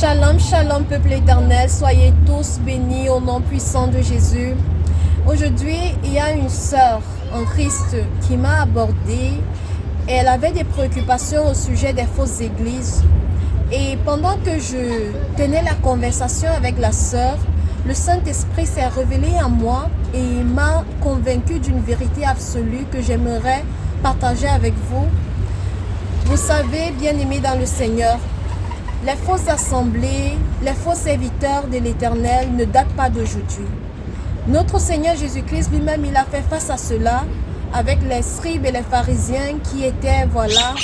Shalom, shalom, peuple éternel, soyez tous bénis au nom puissant de Jésus. Aujourd'hui, il y a une sœur en Christ qui m'a abordée. Elle avait des préoccupations au sujet des fausses églises. Et pendant que je tenais la conversation avec la sœur, le Saint-Esprit s'est révélé en moi et il m'a convaincu d'une vérité absolue que j'aimerais partager avec vous. Vous savez, bien-aimés dans le Seigneur, les fausses assemblées, les faux serviteurs de l'Éternel ne datent pas d'aujourd'hui. Notre Seigneur Jésus-Christ lui-même, il a fait face à cela avec les scribes et les pharisiens qui étaient, voilà,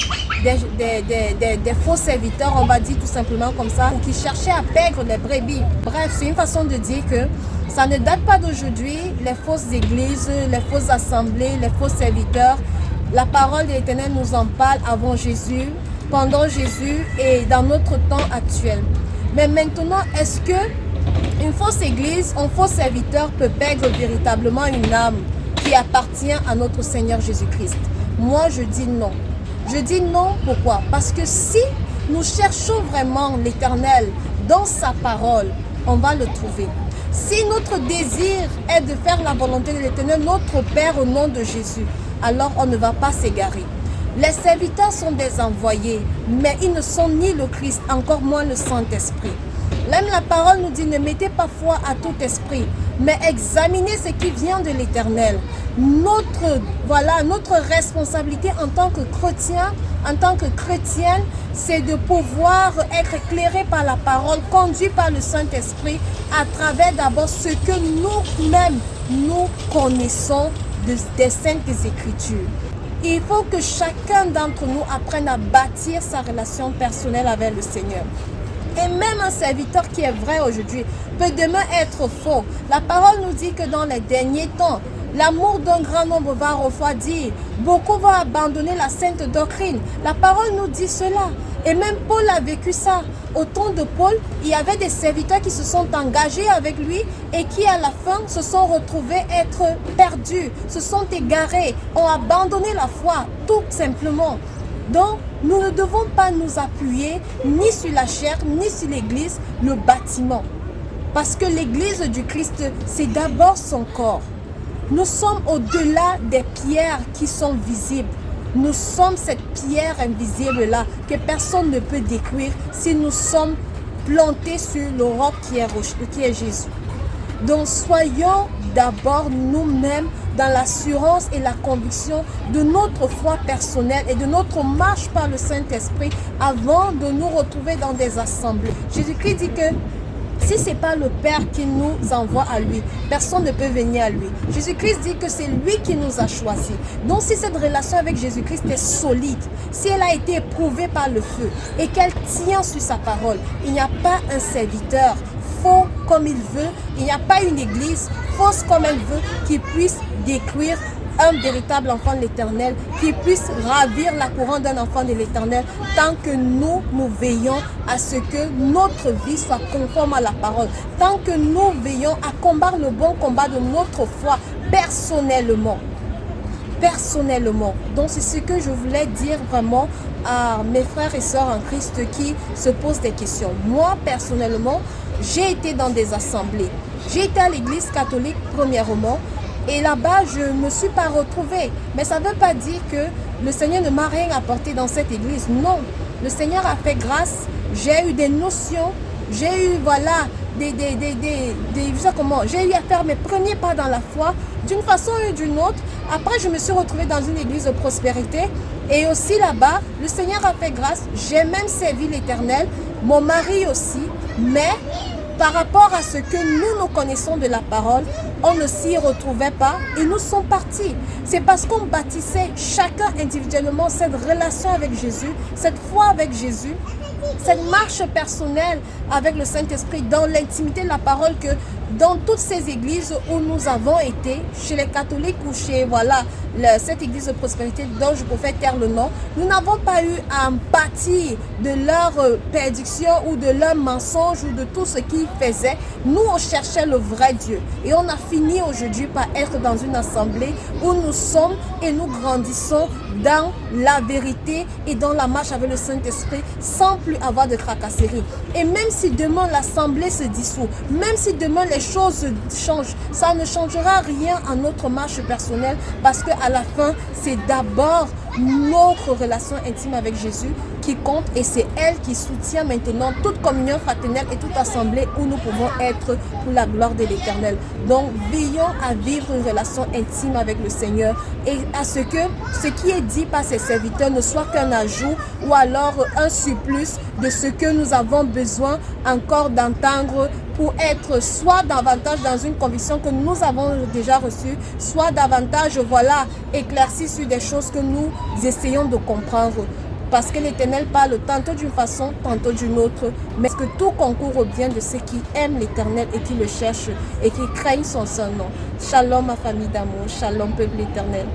des faux serviteurs, on va dire tout simplement comme ça, qui cherchaient à perdre les brebis. Bref, c'est une façon de dire que ça ne date pas d'aujourd'hui, les fausses églises, les fausses assemblées, les faux serviteurs. La parole de l'Éternel nous en parle avant Jésus, pendant Jésus et dans notre temps actuel. Mais maintenant, est-ce que une fausse église, un faux serviteur peut perdre véritablement une âme qui appartient à notre Seigneur Jésus-Christ? Moi, je dis non. Je dis non, pourquoi? Parce que si nous cherchons vraiment l'Éternel dans sa parole, on va le trouver. Si notre désir est de faire la volonté de l'Éternel, notre Père au nom de Jésus, alors on ne va pas s'égarer. Les serviteurs sont des envoyés, mais ils ne sont ni le Christ, encore moins le Saint-Esprit. Même la parole nous dit, ne mettez pas foi à tout esprit, mais examinez ce qui vient de l'Éternel. Notre responsabilité en tant que chrétien, en tant que chrétienne, c'est de pouvoir être éclairé par la parole, conduit par le Saint-Esprit, à travers d'abord ce que nous-mêmes, nous connaissons des Saintes Écritures. Il faut que chacun d'entre nous apprenne à bâtir sa relation personnelle avec le Seigneur. Et même un serviteur qui est vrai aujourd'hui peut demain être faux. La parole nous dit que dans les derniers temps, l'amour d'un grand nombre va refroidir. Beaucoup vont abandonner la sainte doctrine. La parole nous dit cela. Et même Paul a vécu ça. Au temps de Paul, il y avait des serviteurs qui se sont engagés avec lui et qui à la fin se sont retrouvés être perdus, se sont égarés, ont abandonné la foi, tout simplement. Donc, nous ne devons pas nous appuyer ni sur la chair, ni sur l'église, le bâtiment. Parce que l'église du Christ, c'est d'abord son corps. Nous sommes au-delà des pierres qui sont visibles. Nous sommes cette pierre invisible-là que personne ne peut détruire si nous sommes plantés sur le roc qui est Jésus. Donc soyons d'abord nous-mêmes dans l'assurance et la conviction de notre foi personnelle et de notre marche par le Saint-Esprit avant de nous retrouver dans des assemblées. Jésus-Christ dit que si ce n'est pas le Père qui nous envoie à lui, personne ne peut venir à lui. Jésus-Christ dit que c'est lui qui nous a choisis. Donc si cette relation avec Jésus-Christ est solide, si elle a été éprouvée par le feu et qu'elle tient sur sa parole, il n'y a pas un serviteur faux comme il veut, il n'y a pas une église fausse comme elle veut qui puisse détruire un véritable enfant de l'Éternel, qui puisse ravir la couronne d'un enfant de l'Éternel, tant que nous veillons à ce que notre vie soit conforme à la parole, tant que nous veillons à combattre le bon combat de notre foi personnellement. Donc c'est ce que je voulais dire vraiment à mes frères et sœurs en Christ qui se posent des questions. Moi personnellement, j'ai été dans des assemblées. J'ai été à l'église catholique premièrement. Et là-bas, je ne me suis pas retrouvée. Mais ça ne veut pas dire que le Seigneur ne m'a rien apporté dans cette église. Non, le Seigneur a fait grâce. J'ai eu des notions. J'ai eu, voilà, j'ai eu à faire mes premiers pas dans la foi d'une façon ou d'une autre. Après, je me suis retrouvée dans une église de prospérité. Et aussi là-bas, le Seigneur a fait grâce. J'ai même servi l'Éternel. Mon mari aussi. Mais par rapport à ce que nous connaissons de la parole, on ne s'y retrouvait pas et nous sommes partis. C'est parce qu'on bâtissait chacun individuellement cette relation avec Jésus, cette foi avec Jésus, cette marche personnelle avec le Saint-Esprit dans l'intimité de la parole que dans toutes ces églises où nous avons été, chez les catholiques ou chez cette église de prospérité dont je préfère taire le nom, nous n'avons pas eu à pâtir de leur prédiction ou de leur mensonge ou de tout ce qu'ils faisaient. Nous, on cherchait le vrai Dieu. Et on a fini aujourd'hui par être dans une assemblée où nous sommes et nous grandissons dans la vérité et dans la marche avec le Saint-Esprit sans plus avoir de tracasseries. Et même si demain l'assemblée se dissout, même si demain les choses changent, ça ne changera rien à notre marche personnelle parce qu'à la fin, c'est d'abord notre relation intime avec Jésus qui compte et c'est elle qui soutient maintenant toute communion fraternelle et toute assemblée où nous pouvons être pour la gloire de l'Éternel. Donc veillons à vivre une relation intime avec le Seigneur et à ce que ce qui est dit par ses serviteurs ne soit qu'un ajout ou alors un surplus de ce que nous avons besoin encore d'entendre pour être soit davantage dans une conviction que nous avons déjà reçue, soit davantage, voilà, éclairci sur des choses que nous essayons de comprendre. Parce que l'Éternel parle tantôt d'une façon, tantôt d'une autre, mais que tout concourt au bien de ceux qui aiment l'Éternel et qui le cherchent et qui craignent son nom. Shalom ma famille d'amour, shalom peuple éternel.